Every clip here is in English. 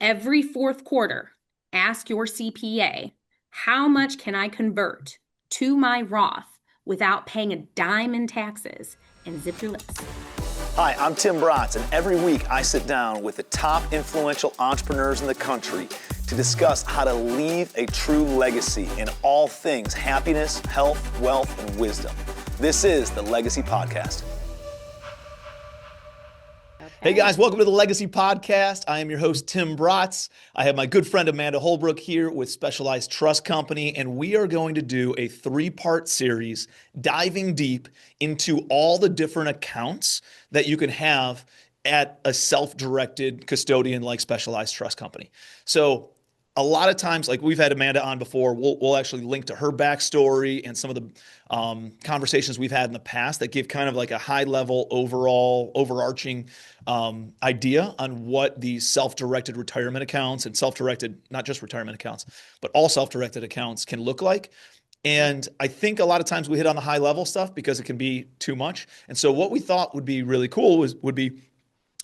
Every fourth quarter, ask your CPA, how much can I convert to my Roth without paying a dime in taxes? And zip your lips. Hi, I'm Tim Bratz, and every week I sit down with the top influential entrepreneurs in the country to discuss how to leave a true legacy in all things happiness, health, wealth, and wisdom. This is the Legacy Podcast. Hey guys, welcome to the Legacy Podcast. I am your host, Tim Bratz. I have my good friend Amanda Holbrook here with Specialized Trust Company, and we are going to do a three-part series diving deep into all the different accounts that you can have at a self-directed custodian like Specialized Trust Company. So a lot of times, like we've had Amanda on before, we'll actually link to her backstory and some of the conversations we've had in the past that give kind of like a high level overall overarching idea on what these self-directed retirement accounts and self-directed, not just retirement accounts, but all self-directed accounts can look like. And I think a lot of times we hit on the high level stuff because it can be too much. And so what we thought would be really cool would be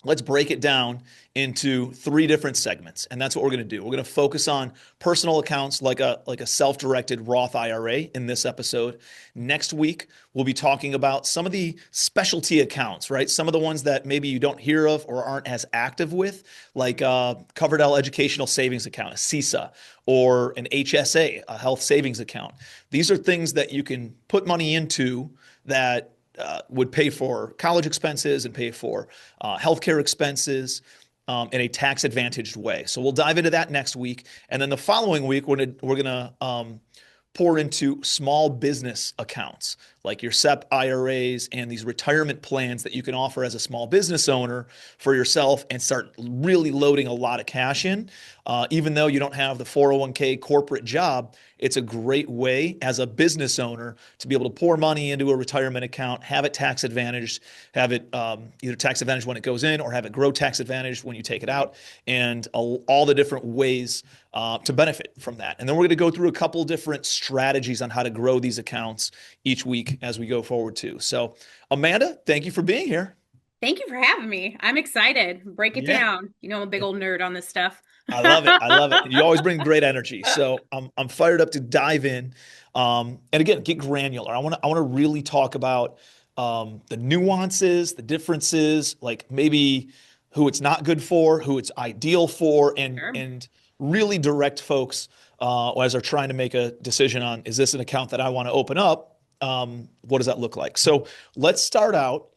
let's break it down into three different segments. And that's what we're going to do. We're going to focus on personal accounts like a self-directed Roth IRA in this episode. Next week, we'll be talking about some of the specialty accounts, right? Some of the ones that maybe you don't hear of or aren't as active with, like Coverdell Educational Savings Account, a CISA, or an HSA, a health savings account. These are things that you can put money into that would pay for college expenses and pay for healthcare expenses in a tax-advantaged way. So we'll dive into that next week. And then the following week, we're gonna pour into small business accounts like your SEP IRAs and these retirement plans that you can offer as a small business owner for yourself and start really loading a lot of cash in. Even though you don't have the 401k corporate job, it's a great way as a business owner to be able to pour money into a retirement account, have it tax advantaged, have it either tax advantaged when it goes in or have it grow tax advantaged when you take it out, and all the different ways to benefit from that. And then we're going to go through a couple different strategies on how to grow these accounts each week as we go forward too. So Amanda, thank you for being here. Thank you for having me. I'm excited. Break it Yeah. down. You know, I'm a big old nerd on this stuff. I love it. I love it. You always bring great energy. So I'm fired up to dive in. And again, get granular. I want to really talk about the nuances, the differences, like maybe who it's not good for, who it's ideal for, and Sure. and really direct folks as they're trying to make a decision on, is this an account that I want to open up? What does that look like? So let's start out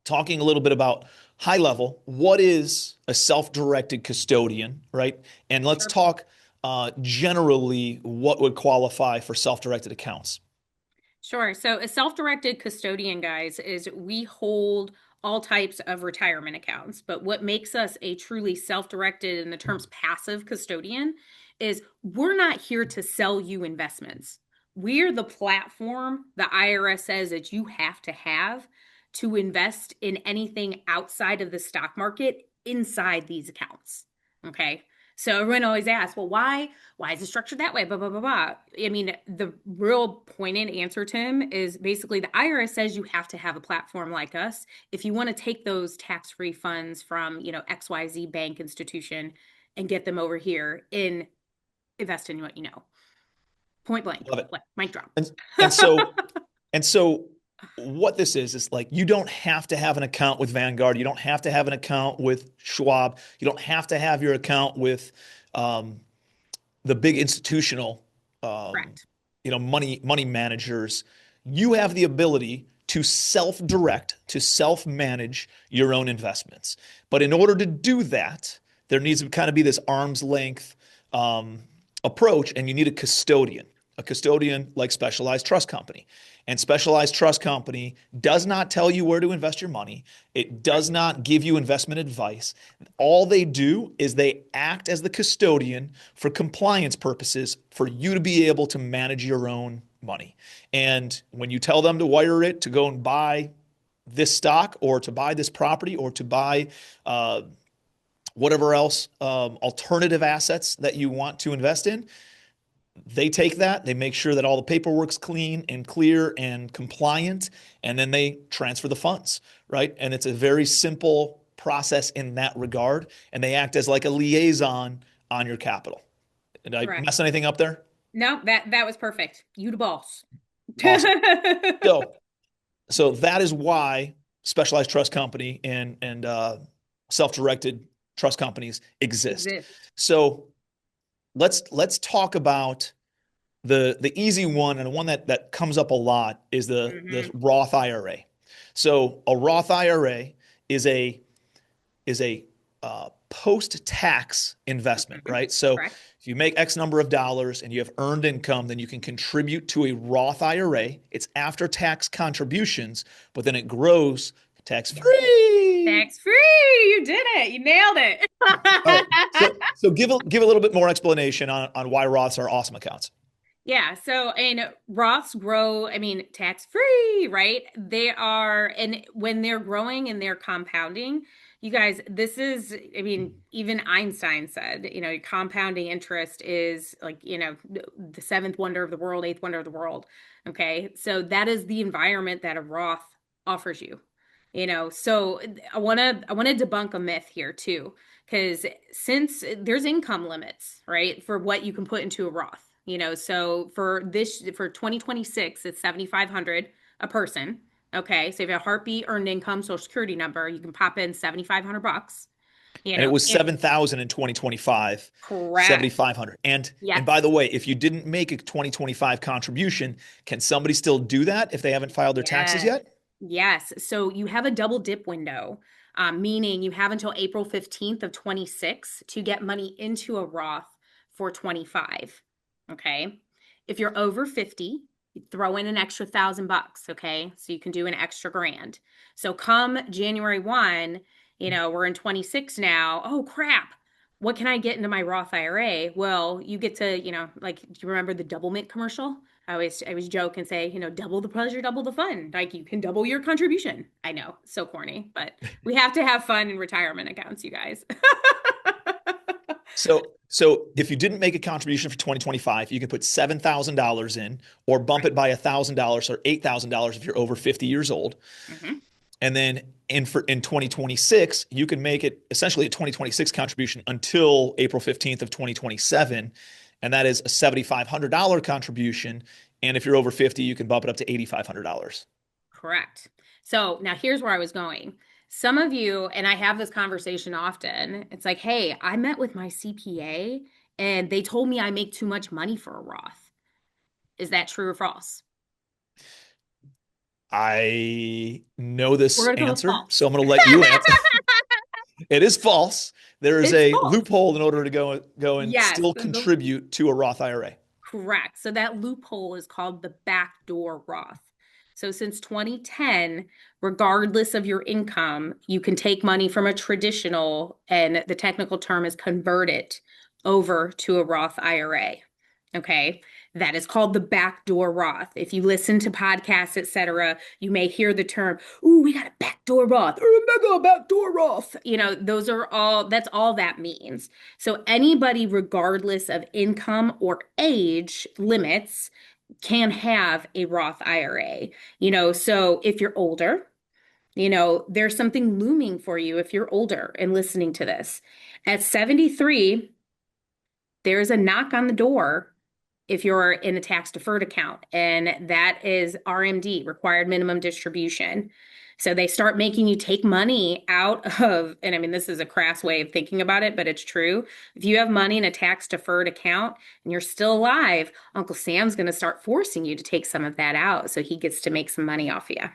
talking a little bit about high level, what is a self-directed custodian, right? And let's Sure. talk generally what would qualify for self-directed accounts. Sure. So a self-directed custodian, guys, is we hold all types of retirement accounts. But what makes us a truly self-directed, in the terms passive custodian, is we're not here to sell you investments. We're the platform the IRS says that you have to invest in anything outside of the stock market inside these accounts. Okay. So everyone always asks, well, why is it structured that way? Blah, blah, blah, blah. I mean, the real pointed answer, Tim, is basically the IRS says you have to have a platform like us if you want to take those tax-free funds from, XYZ bank institution and get them over here and invest in what you know. Point blank. Love it. Mic drop. And so and so what this is like, you don't have to have an account with Vanguard. You don't have to have an account with Schwab. You don't have to have your account with the big institutional, Correct. money managers. You have the ability to self-direct, to self-manage your own investments. But in order to do that, there needs to kind of be this arm's length approach, and you need a custodian like Specialized Trust Company. And Specialized Trust Company does not tell you where to invest your money. It does not give you investment advice. All they do is they act as the custodian for compliance purposes for you to be able to manage your own money. And when you tell them to wire it to go and buy this stock or to buy this property or to buy whatever else alternative assets that you want to invest in, they take that, they make sure that all the paperwork's clean and clear and compliant, and then they transfer the funds, right? And it's a very simple process in that regard, and they act as like a liaison on your capital. Did I Correct. mess anything up there? No, that was perfect. You the boss. Awesome. So, so that is why specialized trust company and self-directed trust companies exist. Exist. So let's talk about the easy one, and the one that comes up a lot is the Hmm. Roth IRA. So a Roth IRA is a post-tax investment, Hmm. right? So Correct. if you make X number of dollars and you have earned income, then you can contribute to a Roth IRA. It's after tax contributions, but then it grows tax free. Tax free. You did it. You nailed it. All right. So give a little bit more explanation on why Roths are awesome accounts. Yeah, so and Roths grow, I mean, tax free, right? They are, and when they're growing and they're compounding, you guys, this is, I mean, even Einstein said, compounding interest is like, the seventh wonder of the world, eighth wonder of the world. Okay. So that is the environment that a Roth offers you. So I want to debunk a myth here too, because since there's income limits, right, for what you can put into a Roth. So for 2026, it's 7,500 a person. Okay. So if you have a heartbeat, earned income, social security number, you can pop in 7,500 bucks, And it was and 7,000 in 2025, correct. 7,500. And by Yes. the way, if you didn't make a 2025 contribution, can somebody still do that if they haven't filed their taxes Yes. yet? Yes. So you have a double dip window, meaning you have until April 15th of 26 to get money into a Roth for 25. Okay. If you're over 50, you throw in an extra $1,000. Okay. So you can do an extra grand. So come January 1, we're in 26 now. Oh, crap. What can I get into my Roth IRA? Well, you get to, like, do you remember the Double Mint commercial? I always joke and say, double the pleasure, double the fun. Like you can double your contribution. I know, so corny, but we have to have fun in retirement accounts, you guys. So if you didn't make a contribution for 2025, you can put $7,000 in or bump Right. it by $1,000 or $8,000 if you're over 50 years old. Hmm. And then in 2026, you can make it essentially a 2026 contribution until April 15th of 2027. And that is a $7,500 contribution. And if you're over 50, you can bump it up to $8,500. Correct. So now here's where I was going. Some of you, and I have this conversation often, it's like, hey, I met with my CPA and they told me I make too much money for a Roth. Is that true or false? I know We're this going to go with answer, so false. I'm going to let you answer. It is false. There is It's a false. loophole in order to go and Yes. still contribute to a Roth IRA. Correct. So that loophole is called the backdoor Roth. So since 2010, regardless of your income, you can take money from a traditional, and the technical term is convert it over to a Roth IRA. Okay. That is called the backdoor Roth. If you listen to podcasts, etc., you may hear the term, "Ooh, we got a backdoor Roth or a mega backdoor Roth." That's all that means. So anybody, regardless of income or age limits, can have a Roth IRA. So if you're older, there's something looming for you if you're older and listening to this. At 73, there's a knock on the door if you're in a tax deferred account, and that is RMD, required minimum distribution. So they start making you take money out of, and I mean, this is a crass way of thinking about it, but it's true. If you have money in a tax deferred account and you're still alive, Uncle Sam's going to start forcing you to take some of that out so he gets to make some money off of you.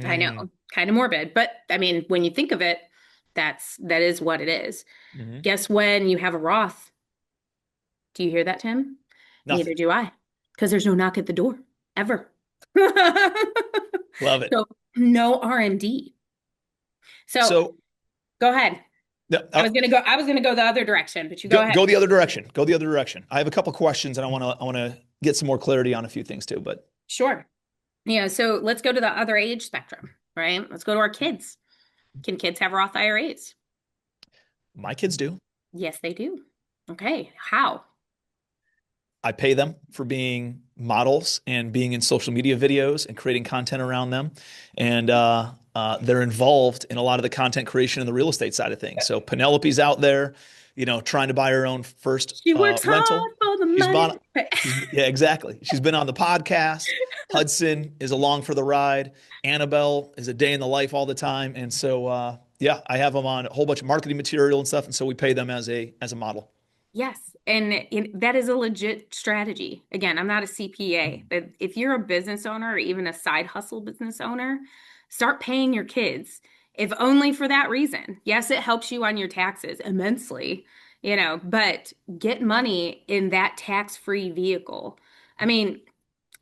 I know, Mm, kind of morbid, but I mean, when you think of it, that is what it is. mhm. Guess when you have a Roth? Do you hear that, Tim? Neither Nothing. do I, because there's no knock at the door ever. Love it. So no R&D. So So go ahead. no, I was gonna go the other direction, but you go ahead. go the other direction. Go the other direction. I have a couple questions, and I want to get some more clarity on a few things too. But Sure. So let's go to the other age spectrum, right? Let's go to our kids. Can kids have Roth IRAs? my kids do. Yes, they do. Okay. How? I pay them for being models and being in social media videos and creating content around them. And they're involved in a lot of the content creation and the real estate side of things. So Penelope's out there, trying to buy her own first She works rental. hard for the She's money. been, yeah, exactly. She's been on the podcast. Hudson is along for the ride. Annabelle is a day in the life all the time. And so, yeah, I have them on a whole bunch of marketing material and stuff. And so we pay them as a model. Yes, and that is a legit strategy. Again, I'm not a CPA, but if you're a business owner or even a side hustle business owner, start paying your kids, if only for that reason. Yes, it helps you on your taxes immensely, but get money in that tax-free vehicle. I mean,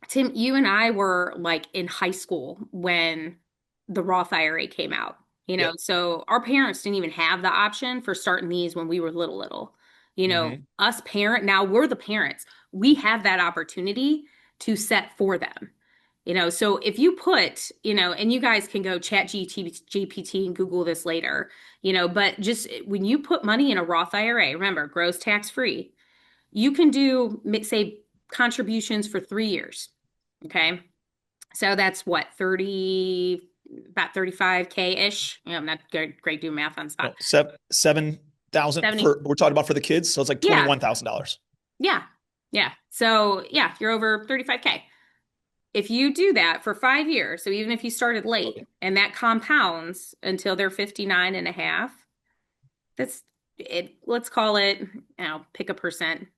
Tim, you and I were like in high school when the Roth IRA came out, Yep. so our parents didn't even have the option for starting these when we were little. Hmm. Us now we're the parents. We have that opportunity to set for them. So if you put, and you guys can go chat GPT and Google this later, but just when you put money in a Roth IRA, remember, gross tax free, you can do, say, contributions for 3 years. Okay. So that's what, about 35K-ish. I'm not great doing math on the spot. 7,000 70. we're talking about for the kids. So it's like Yeah. $21,000. Yeah. Yeah. So yeah, you're over 35K. If you do that for 5 years, so even if you started late and that compounds until they're 59 and a half, that's it. Let's call it, pick a percent,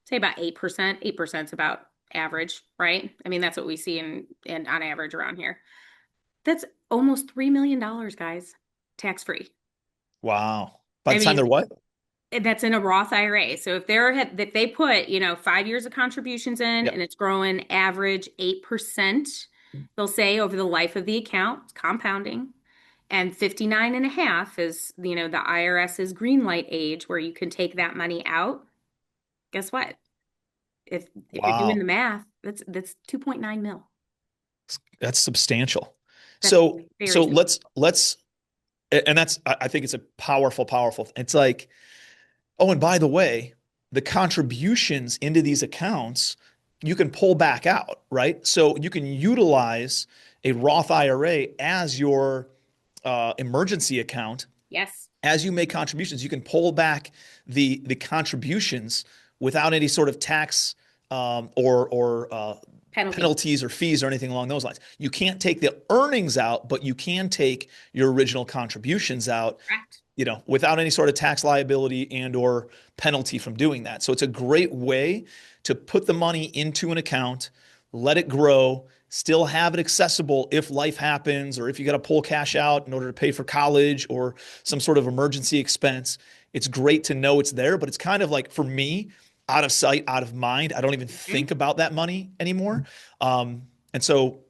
say about 8%. 8% is about average, right? I mean, that's what we see in on average around here. That's almost $3 million, guys, tax free. Wow. By I the time they're mean, what? that's in a Roth IRA. So if they put, 5 years of contributions in Yep. and it's growing average 8%, they'll say over the life of the account, it's compounding. And 59 and a half is, the IRS's green light age where you can take that money out. Guess what? If you're doing the Wow. math, that's 2.9 mil. That's substantial. That's So very so substantial. let's and that's I think it's a powerful. It's like, oh, and by the way, the contributions into these accounts you can pull back out, right? So you can utilize a Roth IRA as your emergency account. Yes. As you make contributions, you can pull back the contributions without any sort of tax or Penalty. penalties or fees or anything along those lines. You can't take the earnings out, but you can take your original contributions out, Correct. without any sort of tax liability and or penalty from doing that. So it's a great way to put the money into an account, let it grow, still have it accessible if life happens or if you got to pull cash out in order to pay for college or some sort of emergency expense. It's great to know it's there, but it's kind of like, for me, out of sight, out of mind. I don't even Mhm. think about that money anymore. And so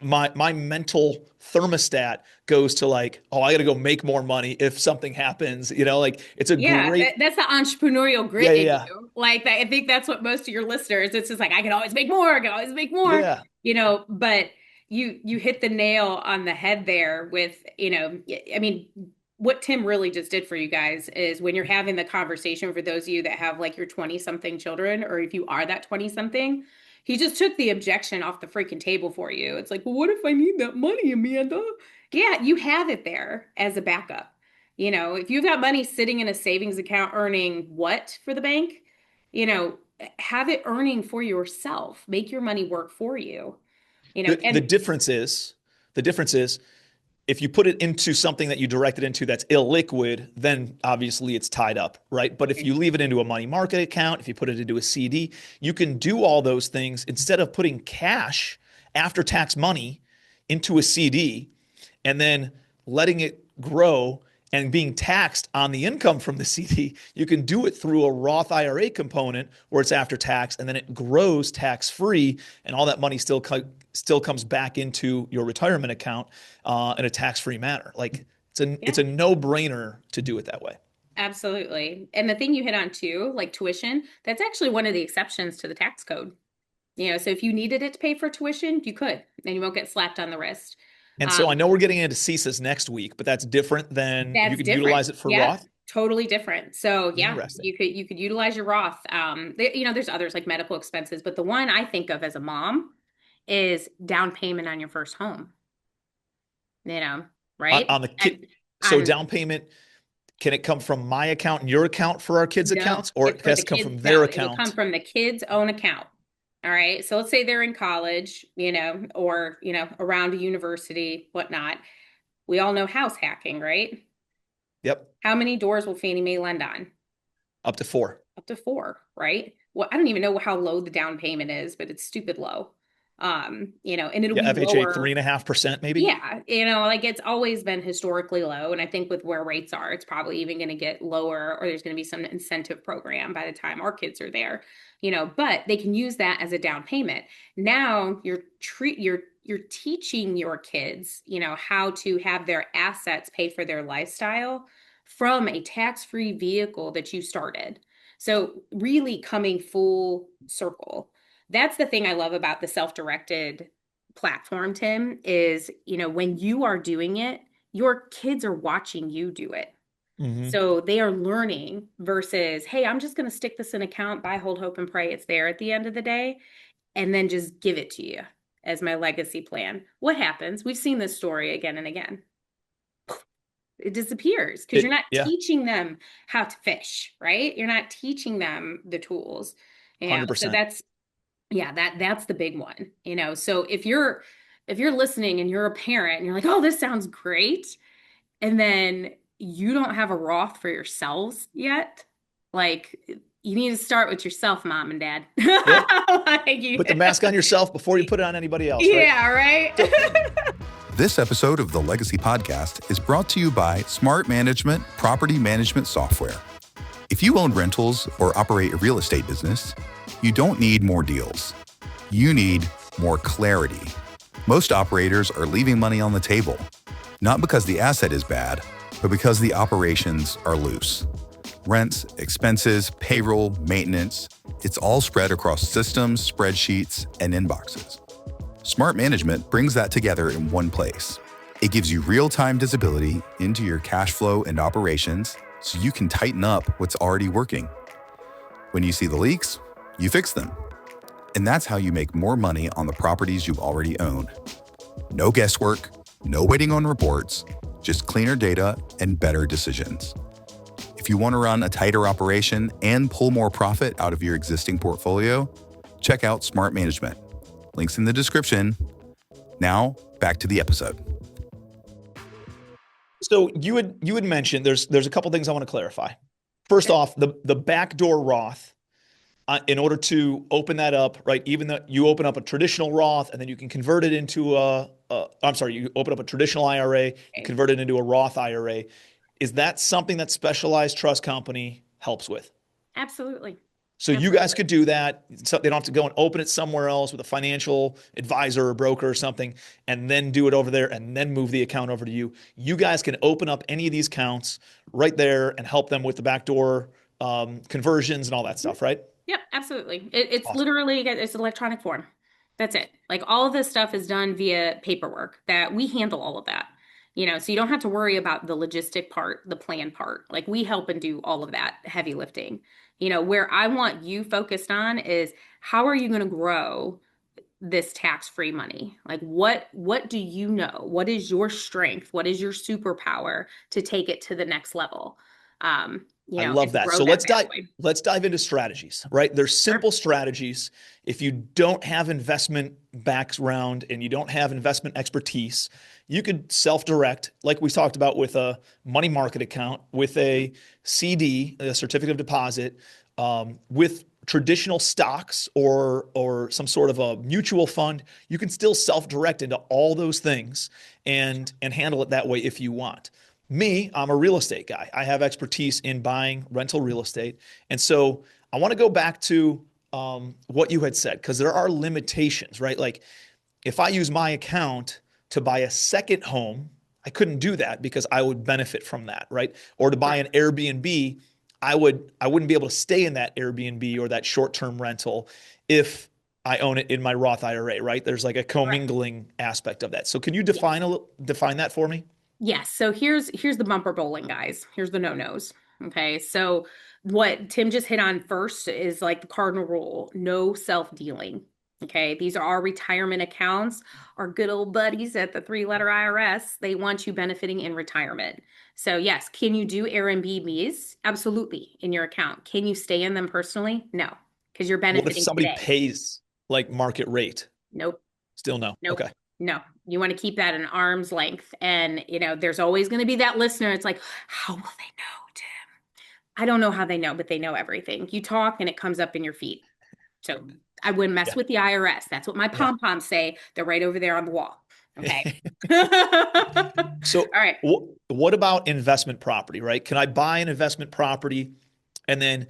my mental thermostat goes to like, oh, I got to go make more money if something happens. Like it's a Yeah, great, that's the entrepreneurial yeah, grit in yeah, you. Like that, I think that's what most of your listeners, it's just like, I can always make more, I can always make more, yeah, but you hit the nail on the head there with, I mean, what Tim really just did for you guys is when you're having the conversation, for those of you that have like your 20 something children, or if you are that 20 something, he just took the objection off the freaking table for you. It's like, well, what if I need that money, Amanda? Yeah, you have it there as a backup. If you've got money sitting in a savings account earning what for the bank, you know, have it earning for yourself. Make your money work for you. the And difference is if you put it into something that you direct it into that's illiquid, then obviously it's tied up, right? But if you leave it into a money market account, if you put it into a CD, you can do all those things instead of putting cash after tax money into a CD and then letting it grow and being taxed on the income from the CD. You can do it through a Roth IRA component where it's after tax and then it grows tax free, and all that money still comes back into your retirement account in a tax free manner. Like yeah, it's a no brainer to do it that way. absolutely. And the thing you hit on too, like tuition, that's actually one of the exceptions to the tax code. So if you needed it to pay for tuition, you could, and you won't get slapped on the wrist. And so I Um, know we're getting into CESAs next week, but that's different than you That's could different. utilize it for Yep. Roth. Totally different. So yeah, Interesting. you could utilize your Roth. There's others like medical expenses, but the one I think of as a mom is down payment on your first home. you know, On right? the kid. So down payment, can it come from my account and your account for our kids' No, accounts, or it's it for has the to come kids. from their No, it'll come account? from the kid's own account. All right. So let's say they're in college, or, around a university, whatnot. We all know house hacking, right? Yep. How many doors will Fannie Mae lend on? Up to four. Up to four, right? Well, I don't even know how low the down payment is, but it's stupid low. And it'll Yeah, be FHA lower. 3.5% maybe. Yeah, like it's always been historically low. And I think with where rates are, it's probably even going to get lower, or there's going to be some incentive program by the time our kids are there, but they can use that as a down payment. Now you're teaching your kids, how to have their assets pay for their lifestyle from a tax-free vehicle that you started. So really coming full circle. That's the thing I love about the self-directed platform, Tim, is, when you are doing it, your kids are watching you do it. Hmm. So they are learning versus, hey, I'm just going to stick this in account, buy, hold, hope, and pray it's there at the end of the day, and then just give it to you as my legacy plan. What happens? We've seen this story again and again. It disappears because you're not Yeah, teaching them how to fish, right? You're not teaching them the tools. So 100%. that's the big one. So if you're listening and you're a parent and you're like, "Oh, this sounds great," and then you don't have a Roth for yourselves yet, like you need to start with yourself, mom and dad. Yep. Like Put the mask on yourself before you put it on anybody else, right? yeah, right? So This episode of the Legacy Podcast is brought to you by Smart Management Property Management Software. If you own rentals or operate a real estate business, you don't need more deals. You need more clarity. Most operators are leaving money on the table, not because the asset is bad, but because the operations are loose. Rents, expenses, payroll, maintenance, it's all spread across systems, spreadsheets, and inboxes. Smart Management brings that together in one place. It gives you real-time visibility into your cash flow and operations so you can tighten up what's already working. When you see the leaks, you fix them. And that's how you make more money on the properties you already own. No guesswork, no waiting on reports, just cleaner data and better decisions. If you want to run a tighter operation and pull more profit out of your existing portfolio, check out Smart Management. Links in the description. Now, back to the episode. so you had mentioned there's a couple things I want to clarify. First off, the backdoor Roth, in order to open that up, right? Even though you open up a traditional Roth and then you can convert it into you open up a traditional IRA, you convert it into a Roth IRA. Is that something that Specialized Trust Company helps with? Absolutely. So you guys Absolutely. could do that. So they don't have to go and open it somewhere else with a financial advisor or broker or something, and then do it over there and then move the account over to you. You guys can open up any of these accounts right there and help them with the backdoor conversions and all that stuff, right? Yep, absolutely. It's Awesome. literally it's electronic form. That's it. Like all of this stuff is done via paperwork that we handle all of that. So you don't have to worry about the logistic part, the plan part. Like we help and do all of that heavy lifting. Where I want you focused on is how are you going to grow this tax-free money? Like what do you know? What is your strength? What is your superpower to take it to the next level? I love And that. grow So that let's dive pathway. let's dive into strategies, right? There's Sure. simple strategies. If you don't have investment background and you don't have investment expertise, you could self-direct, like we talked about with a money market account, with a CD, a certificate of deposit, with traditional stocks or some sort of a mutual fund. You can still self-direct into all those things and handle it that way if you want. Me, I'm a real estate guy. I have expertise in buying rental real estate. And so I want to go back to what you had said, because there are limitations, right? Like if I use my account to buy a second home, I couldn't do that because I would benefit from that, right? Or to buy an Correct. Airbnb, I wouldn't be able to stay in that Airbnb or that short-term rental if I own it in my Roth IRA, right? There's like a Correct. commingling aspect of that. So can you Yes. define that for me? Yes. So here's the bumper bowling, guys. Here's the no-nos. Okay. So what Tim just hit on first is like the cardinal rule, no self-dealing. Okay, these are our retirement accounts. Our good old buddies at the three-letter IRS, they want you benefiting in retirement. So yes, can you do Airbnbs? Absolutely, in your account. Can you stay in them personally? No, because you're What if benefiting somebody today. pays like market rate? Nope, Still no. nope, Okay. no. You want to keep that an arm's length. And, there's always going to be that listener. It's like, how will they know, Tim? I don't know how they know, but they know everything. You talk and it comes up in your feed. So I wouldn't mess Yeah. with the IRS. That's what my Yeah. pom-poms say. They're right over there on the wall. Okay. All So right. what about investment property, right? Can I buy an investment property and then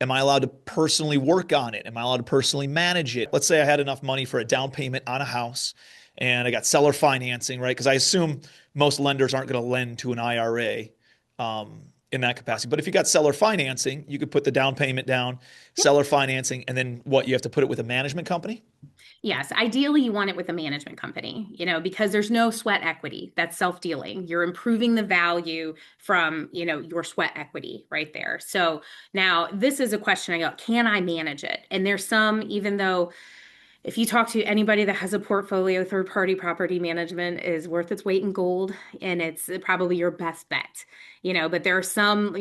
am I allowed to personally work on it? Am I allowed to personally manage it? Let's say I had enough money for a down payment on a house and I got seller financing, right? Because I assume most lenders aren't going to lend to an IRA in that capacity. But if you got seller financing, you could put the down payment down, Yep. seller financing, and then what? You have to put it with a management company? Yes, ideally you want it with a management company, because there's no sweat equity. That's self-dealing. You're improving the value from, your sweat equity right there. So now this is a question I got, can I manage it? And there's some, even though if you talk to anybody that has a portfolio, third-party property management is worth its weight in gold, and it's probably your best bet. But there are some,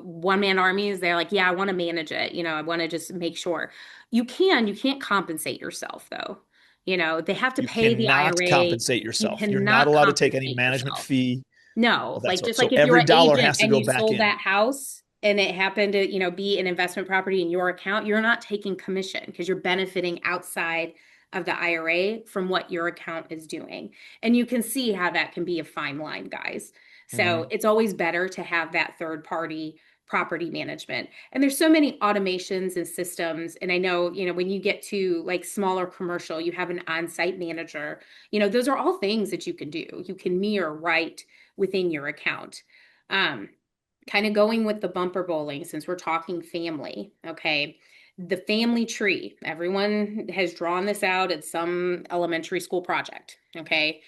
one-man armies, they're like, yeah, I want to manage it. I want to just make sure. You can't compensate yourself though. They have to You pay the cannot IRA. compensate You yourself. You're not cannot allowed to take any compensate management yourself. fee No, of that like sort. just So like if you're every an dollar agent has to and go you back sold in. that house and it happened to, be an investment property in your account, you're not taking commission because you're benefiting outside of the IRA from what your account is doing. And you can see how that can be a fine line, guys. So Mhm. it's always better to have that third party property management. And there's so many automations and systems. And I know, when you get to like smaller commercial, you have an on-site manager. Those are all things that you can do. You can mirror right within your account. Um, Kind of going with the bumper bowling, since we're talking family, okay? The family tree, everyone has drawn this out at some elementary school project, okay?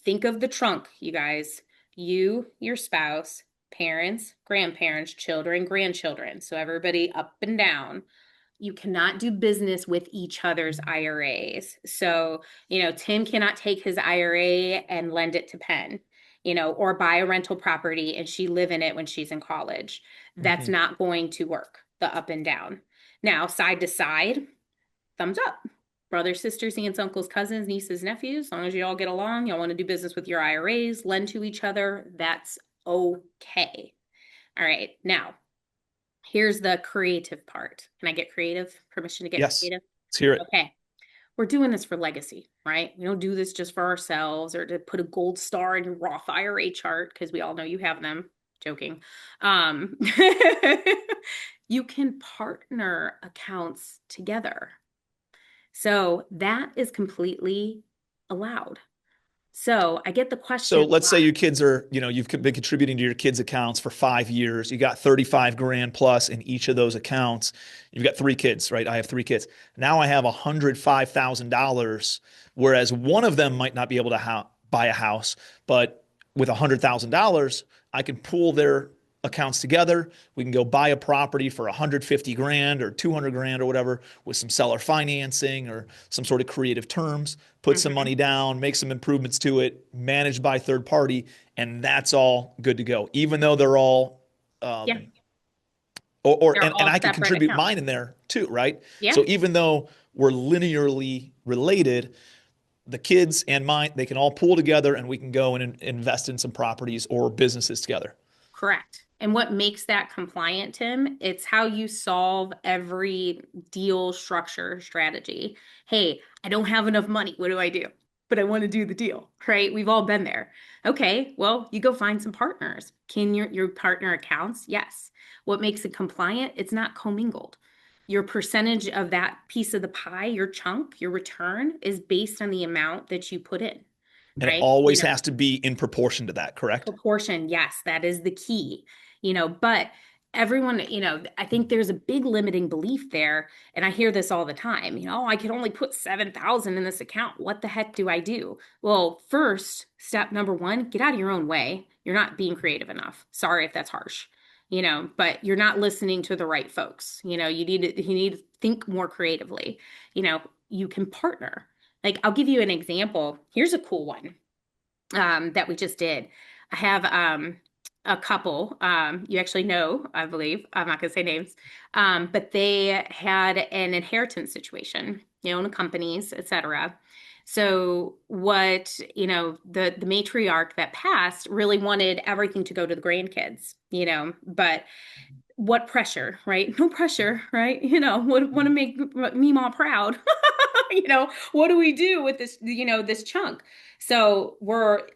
Think of the trunk, you guys. You, your spouse, parents, grandparents, children, grandchildren. So everybody up and down. You cannot do business with each other's IRAs. So, Tim cannot take his IRA and lend it to Penn, or buy a rental property and she live in it when she's in college. That's Mhm. not going to work, the up and down. Now, side to side, thumbs up. Brothers, sisters, aunts, uncles, cousins, nieces, nephews, as long as you all get along, y'all want to do business with your IRAs, lend to each other, that's okay. All right. Now, here's the creative part. Can I get creative? Permission to get Yes. creative? Let's hear it. Okay. We're doing this for legacy, right? We don't do this just for ourselves or to put a gold star in your Roth IRA chart because we all know you have them. Joking. Um, you can partner accounts together. So that is completely allowed. So I get the So question a let's say lot. your kids are, you've been contributing to your kids' accounts for 5 years. You got 35 grand plus in each of those accounts. You've got three kids, right? I have three kids. Now I have $105,000, whereas one of them might not be able to buy a house, but with $100,000, I can pool their accounts together. We can go buy a property for 150 grand or 200 grand or whatever with some seller financing or some sort of creative terms, put some Mhm. money down, make some improvements to it, managed by third party, and that's all good to go. Even though they're all, Yeah, um, they're and all I can separate contribute accounts. mine in there too, right? Yeah. So even though we're linearly related, the kids and mine, they can all pool together and we can go and invest in some properties or businesses together. Correct. And what makes that compliant, Tim? It's how you solve every deal structure strategy. Hey, I don't have enough money. What do I do? But I want to do the deal, right? We've all been there. Okay, well, you go find some partners. Can your partner accounts? Yes. What makes it compliant? It's not commingled. Your percentage of that piece of the pie, your chunk, your return is based on the amount that you put in, And it right? always has to be in proportion to that, correct? Proportion, yes, that is the key. But everyone, I think there's a big limiting belief there, and I hear this all the time. "Oh, I can only put 7,000 in this account. What the heck do I do?" Well, first, step number one, get out of your own way. You're not being creative enough. Sorry if that's harsh. But you're not listening to the right folks. You need to think more creatively. you can partner. Like, I'll give you an example. Here's a cool one that we just did. I have a couple, you actually know, I believe, I'm not going to say names, but they had an inheritance situation, own companies, etc. So what, the matriarch that passed really wanted everything to go to the grandkids, but what pressure, right? No pressure, right? Want to make me mom proud. What do we do with this, this chunk? So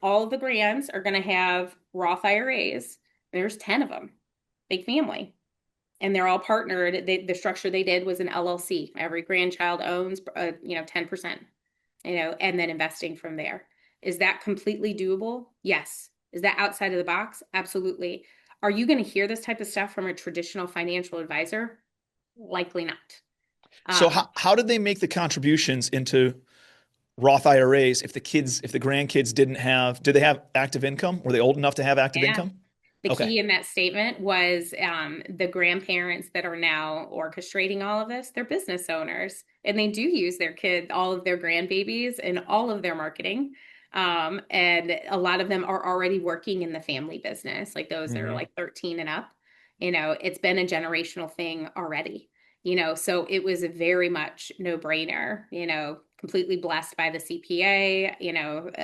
all of the grands are going to have Roth IRAs. There's 10 of them, big family. And they're all partnered. The structure they did was an LLC. Every grandchild owns, 10%, and then investing from there. Is that completely doable? Yes. Is that outside of the box? Absolutely. Are you going to hear this type of stuff from a traditional financial advisor? Likely not. So how did they make the contributions into Roth IRAs if the grandkids did they have active income? Were they old enough to have active Yeah. income? The Okay. key in that statement was the grandparents that are now orchestrating all of this, they're business owners, and they do use their kids, all of their grandbabies, in all of their marketing. And a lot of them are already working in the family business, like those that are Hmm. like 13 and up. It's been a generational thing already. So it was a very much no brainer, completely blessed by the CPA,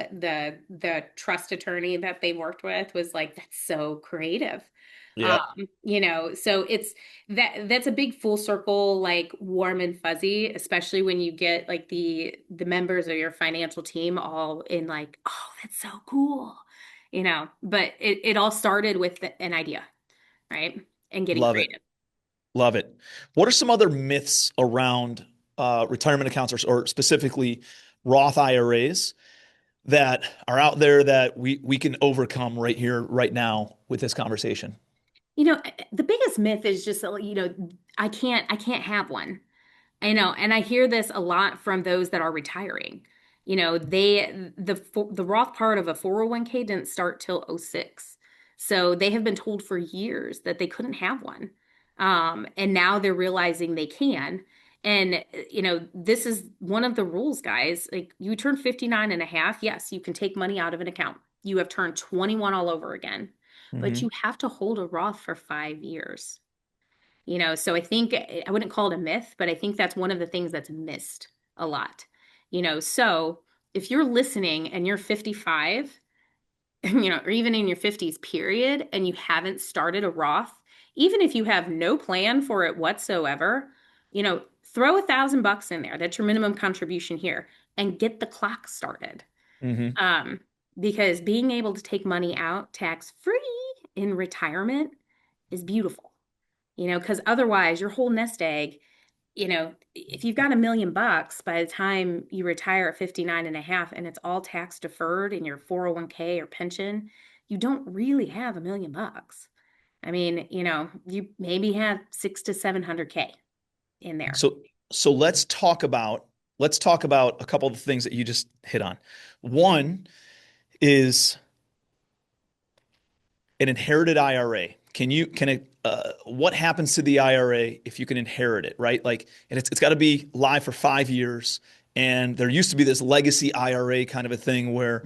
the trust attorney that they worked with was like, that's so creative. Yep. So it's that's a big full circle, like warm and fuzzy, especially when you get like the members of your financial team all in like, oh, that's so cool. But it all started with an idea, right? And getting Love it. creative. Love it. What are some other myths around retirement accounts or specifically Roth IRAs that are out there that we can overcome right here, right now with this conversation? The biggest myth is just, I can't have one. And I hear this a lot from those that are retiring. The Roth part of a 401k didn't start till '06. So they have been told for years that they couldn't have one. And now they're realizing they can. And, this is one of the rules, guys. Like, you turn 59 and a half, yes, you can take money out of an account. You have turned 21 all over again, but Hmm. you have to hold a Roth for 5 years. So I think I wouldn't call it a myth, but I think that's one of the things that's missed a lot. So if you're listening and you're 55, or even in your 50s period, and you haven't started a Roth, even if you have no plan for it whatsoever, throw $1,000 in there. That's your minimum contribution here, and get the clock started. Hmm. Um, because being able to take money out tax free in retirement is beautiful, because otherwise your whole nest egg, if you've got $1 million by the time you retire at 59 and a half and it's all tax deferred in your 401k or pension, you don't really have $1 million. I mean, you maybe have 600 to 700K in there. So let's talk about a couple of the things that you just hit on. One is an inherited IRA. What happens to the IRA if you can inherit it, right? Like, and it's got to be live for 5 years. And there used to be this legacy IRA kind of a thing where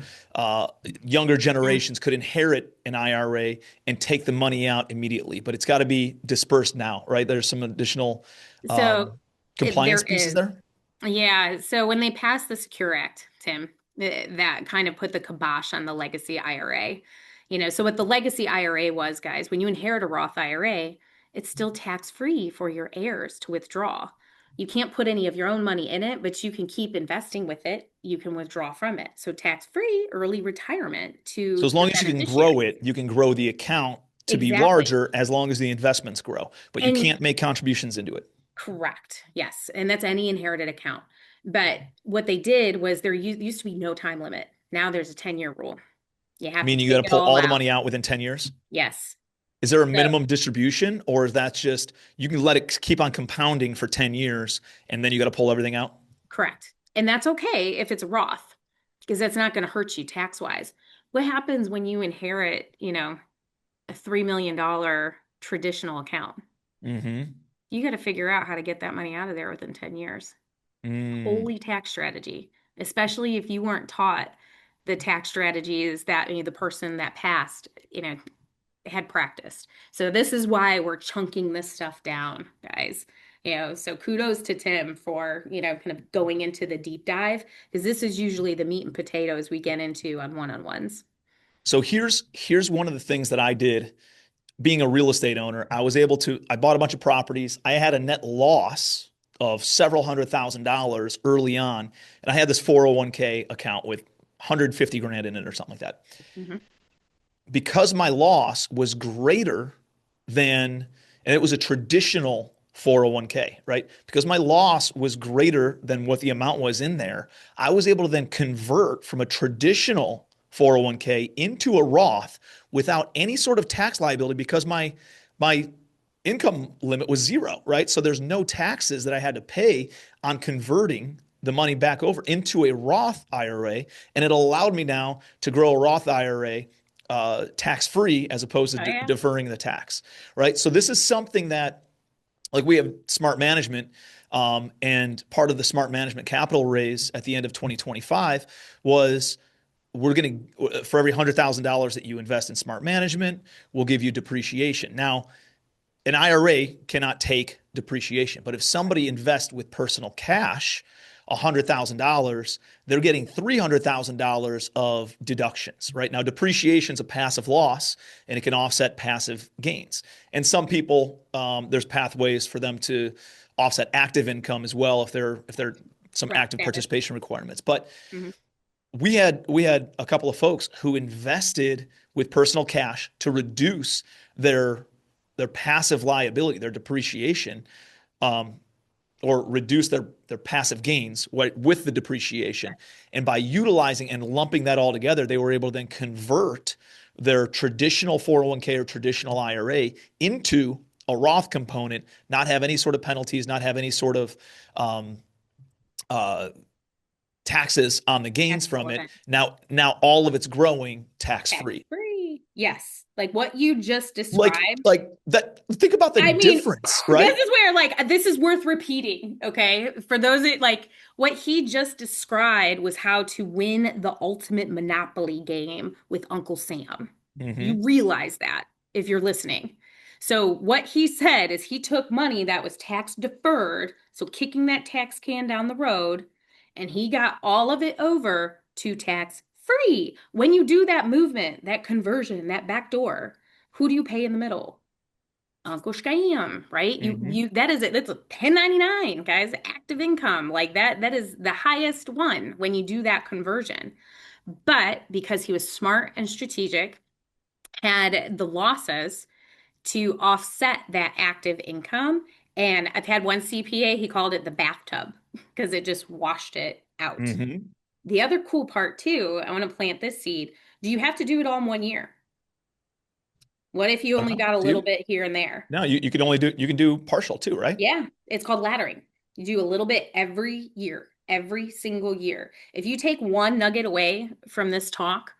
younger Mm. generations could inherit an IRA and take the money out immediately, but it's got to be dispersed now, right? There's some additional So there compliance pieces is. there. Yeah. So when they passed the Secure Act, Tim, that kind of put the kibosh on the legacy IRA. So what the legacy IRA was, guys, when you inherit a Roth IRA, it's still tax free for your heirs to withdraw. You can't put any of your own money in it, but you can keep investing with it. You can withdraw from it. So tax free early retirement So to as the long as you can grow beneficiaries. it, you can grow the account to be Exactly. larger as long as the investments grow, but you And can't make contributions into it. correct. Yes. And that's any inherited account. But what they did was there used to be no time limit. Now there's a 10-year rule. You have to Meaning you take got to it pull all all the out. money out within 10 years. Yes. Is there a So minimum distribution or is that just you can let it keep on compounding for 10 years and then you got to pull everything out? correct. And that's okay if it's a Roth, because that's not going to hurt you tax wise. What happens when you inherit, a $3 million traditional account? Hmm. You got to figure out how to get that money out of there within 10 years. Mm. Holy tax strategy, especially if you weren't taught the tax strategies that the person that passed, had practiced. So this is why we're chunking this stuff down, guys. So kudos to Tim for, kind of going into the deep dive, because this is usually the meat and potatoes we get into on one-on-ones. So here's one of the things that I did being a real estate owner. I bought a bunch of properties. I had a net loss of several $100,000 early on. And I had this 401k account with 150 grand in it or something like that. Mhm. Because my loss was greater than, and it was a traditional 401k, right? Because my loss was greater than what the amount was in there, I was able to then convert from a traditional 401k into a Roth without any sort of tax liability because my income limit was zero, right? So there's no taxes that I had to pay on converting the money back over into a Roth IRA. And it allowed me now to grow a Roth IRA tax free as opposed to Oh, yeah. deferring the tax, right? So this is something that, like, we have smart management, and part of the smart management capital raise at the end of 2025 was we're going to, for every $100,000 that you invest in smart management, we'll give you depreciation. Now, an IRA cannot take depreciation, but if somebody invests with personal cash, $100,000, they're getting $300,000 of deductions, right? Now, depreciation is a passive loss and it can offset passive gains. And some people, there's pathways for them to offset active income as well if they're some Right. active Standard. participation requirements. But Mhm. we had a couple of folks who invested with personal cash to reduce their passive liability, their depreciation, um, or reduce their passive gains with the depreciation. And by utilizing and lumping that all together, they were able to then convert their traditional 401k or traditional IRA into a Roth component, not have any sort of penalties, not have any sort of um, uh, taxes on the gains from it. Excellent. Now all of it's growing tax Tax free. free. Yes. Like what you just Like described. like that. Think about the I mean, difference, this right? is where this is worth repeating, okay? For those that what he just described was how to win the ultimate Monopoly game with Uncle Sam. You Mm-hmm. realize that if you're listening. So what he said is he took money that was tax deferred, so kicking that tax can down the road, and he got all of it over to tax free. When you do that movement, that conversion, that backdoor, who do you pay in the middle? Uncle Scam, right? Mm-hmm. You that is it. That's a 1099, guys. Active income. Like that is the highest one when you do that conversion. But because he was smart and strategic, had the losses to offset that active income. And I've had one CPA, he called it the bathtub because it just washed it out. Mm-hmm. The other cool part too, I want to plant this seed. Do you have to do it all in 1 year? What if you only got a Do little you? bit here and there? No, you can do partial too, right? Yeah, it's called laddering. You do a little bit every year, every single year. If you take one nugget away from this talk,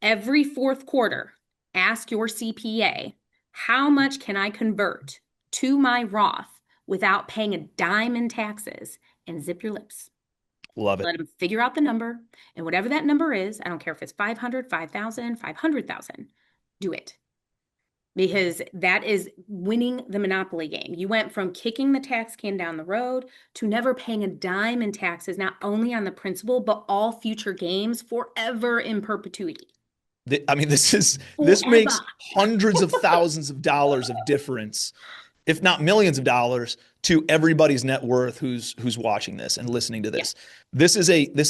every fourth quarter, ask your CPA, how much can I convert to my Roth without paying a dime in taxes? And zip your lips. Love it. Let them figure out the number. And whatever that number is, I don't care if it's 500, 5,000, 500,000, do it because that is winning the Monopoly game. You went from kicking the tax can down the road to never paying a dime in taxes, not only on the principal, but all future games forever in perpetuity. I mean, this Forever. makes hundreds of thousands of dollars of difference, if not millions of dollars, to everybody's net worth who's watching this and listening to Yeah. this. This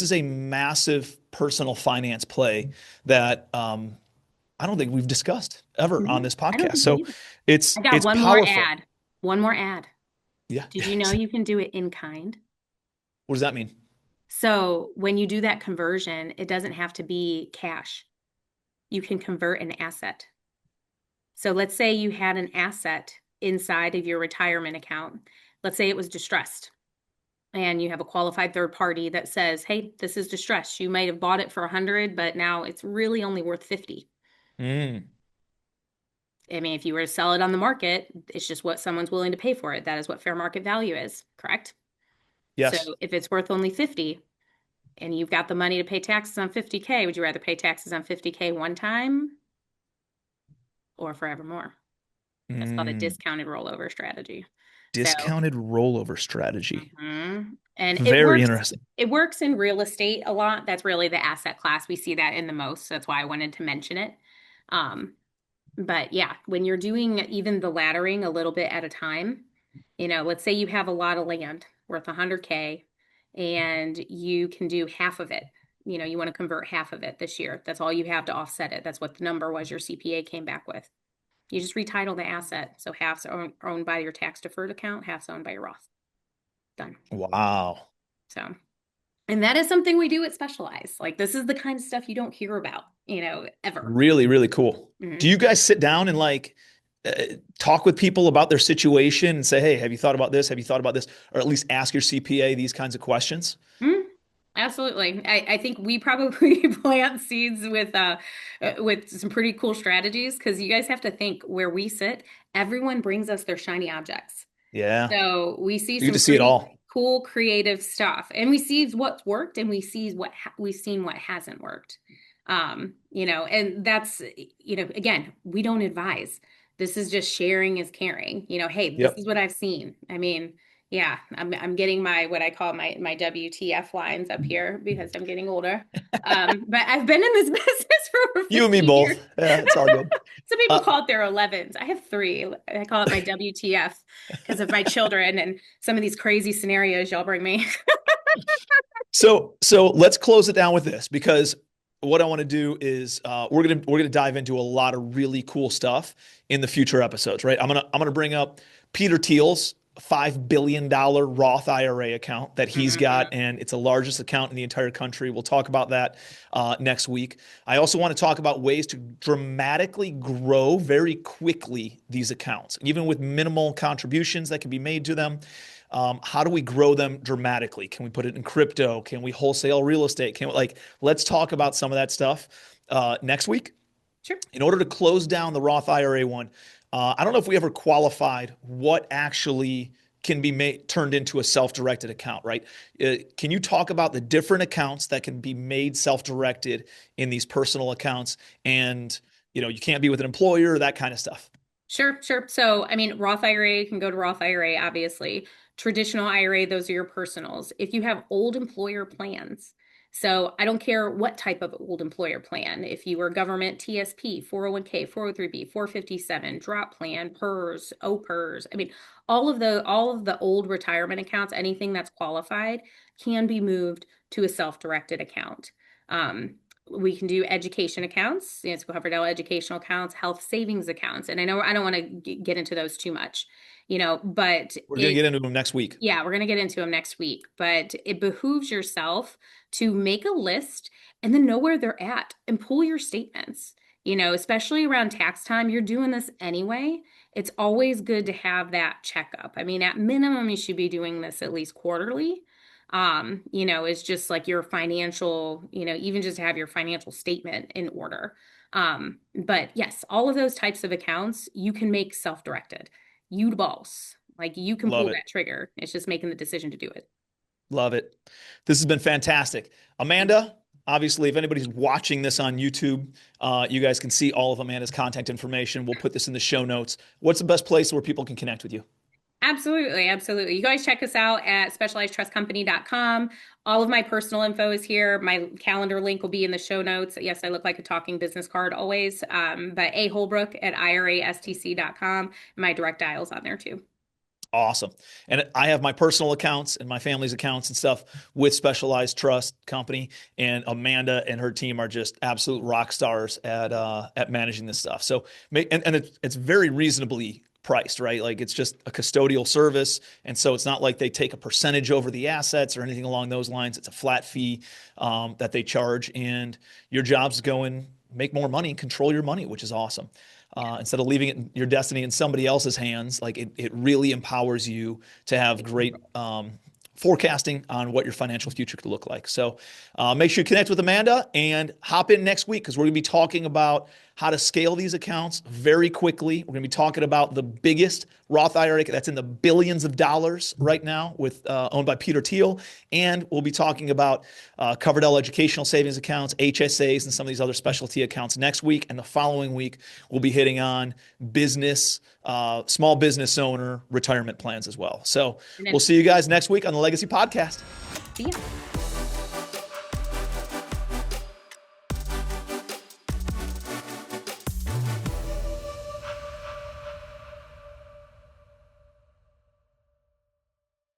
is a massive personal finance play that I don't think we've discussed ever on Mhm. this I don't podcast. think we So either. it's I got it's one more powerful. ad. One more ad. Yeah. Did you know you can do it in kind? What does that mean? So when you do that conversion, it doesn't have to be cash. You can convert an asset. So let's say you had an asset inside of your retirement account. Let's say it was distressed and you have a qualified third party that says, "Hey, this is distressed. You might have bought it for 100, but now it's really only worth 50." Mm. I mean, if you were to sell it on the market, it's just what someone's willing to pay for it. That is what fair market value is, correct? So Yes. if it's worth only 50 and you've got the money to pay taxes on 50K, would you rather pay taxes on 50K one time or forevermore? That's called a Mm, discounted rollover strategy. So, discounted rollover strategy. and it Very works. interesting. It works in real estate a lot. That's really the asset class we see that in the most. So that's why I wanted to mention it. Um, but yeah, when you're doing even the laddering a little bit at a time, let's say you have a lot of land worth 100K and you can do half of it. You want to convert half of it this year. That's all you have to offset it. That's what the number was your CPA came back with. You just retitle the asset. So half's owned by your tax deferred account, half's owned by your Roth. Done. Wow. So, and that is something we do at Specialized. Like this is the kind of stuff you don't hear about, ever. Really, really cool. Do Mhm. you guys sit down and uh, talk with people about their situation and say, hey, have you thought about this? Have you thought about this? Or at least ask your CPA these kinds of questions? Mhm. Absolutely. I think we probably plant seeds with some pretty cool strategies because you guys have to think where we sit, everyone brings us their shiny objects. Yeah. So we see You get some to see it pretty all. cool creative stuff and we see what's worked and we've seen what hasn't worked. And that's, again, we don't advise. This is just sharing is caring. Hey, this Yep. is what I've seen. I mean, yeah, I'm getting my what I call my WTF lines up here because I'm getting older. But I've been in this business for over You and me 15 both. years. Yeah, it's all good. Some people Uh, call it their 11s. I have three. I call it my WTF because of my children and some of these crazy scenarios y'all bring me. so let's close it down with this because what I want to do is we're gonna dive into a lot of really cool stuff in the future episodes, right? I'm gonna bring up Peter Thiel's $5 billion Roth IRA account that he's got, Mhm. and it's the largest account in the entire country. We'll talk about that next week. I also want to talk about ways to dramatically grow very quickly these accounts, even with minimal contributions that can be made to them. How do we grow them dramatically? Can we put it in crypto? Can we wholesale real estate? Let's talk about some of that stuff next week. Sure. In order to close down the Roth IRA one, I don't know if we ever qualified what actually can be turned into a self-directed account, right? Can you talk about the different accounts that can be made self-directed in these personal accounts? And you can't be with an employer, that kind of stuff. Sure, sure. So, I mean, Roth IRA can go to Roth IRA, obviously. Traditional IRA, those are your personals. If you have old employer plans, so I don't care what type of old employer plan. If you were government TSP, 401k, 403b, 457, drop plan, PERS, OPERS, I mean, all of the old retirement accounts, anything that's qualified can be moved to a self-directed account. We can do education accounts, it's Coverdell educational accounts, health savings accounts. And I know I don't want to get into those too much, but We're going to get into them next week. yeah, we're going to get into them next week, but it behooves yourself to make a list and then know where they're at and pull your statements. Especially around tax time, you're doing this anyway. It's always good to have that checkup. I mean, at minimum, you should be doing this at least quarterly. It's just like your financial, even just to have your financial statement in order. But yes, all of those types of accounts you can make self-directed. You the boss. Like you can Love pull it. that trigger. It's just making the decision to do it. Love it. This has been fantastic. Amanda, obviously, if anybody's watching this on YouTube, you guys can see all of Amanda's contact information. We'll put this in the show notes. What's the best place where people can connect with you? Absolutely, absolutely. You guys check us out at specializedtrustcompany.com. All of my personal info is here. My calendar link will be in the show notes. Yes, I look like a talking business card always. But A Holbrook at irastc.com. My direct dial's on there too. Awesome. And I have my personal accounts and my family's accounts and stuff with Specialized Trust Company. And Amanda and her team are just absolute rock stars at managing this stuff. So, it's very reasonably priced, right? Like it's just a custodial service. And so it's not like they take a percentage over the assets or anything along those lines. It's a flat fee that they charge. And your job's go and make more money and control your money, which is awesome. Instead of leaving your destiny in somebody else's hands, like it really empowers you to have great forecasting on what your financial future could look like. So make sure you connect with Amanda and hop in next week because we're going to be talking about how to scale these accounts very quickly. We're going to be talking about the biggest Roth IRA that's in the billions of dollars right now with owned by Peter Thiel. And we'll be talking about Coverdell educational savings accounts, HSAs, and some of these other specialty accounts next week. And the following week, we'll be hitting on business, small business owner retirement plans as well. So we'll see you guys next week on the Legacy Podcast. See ya.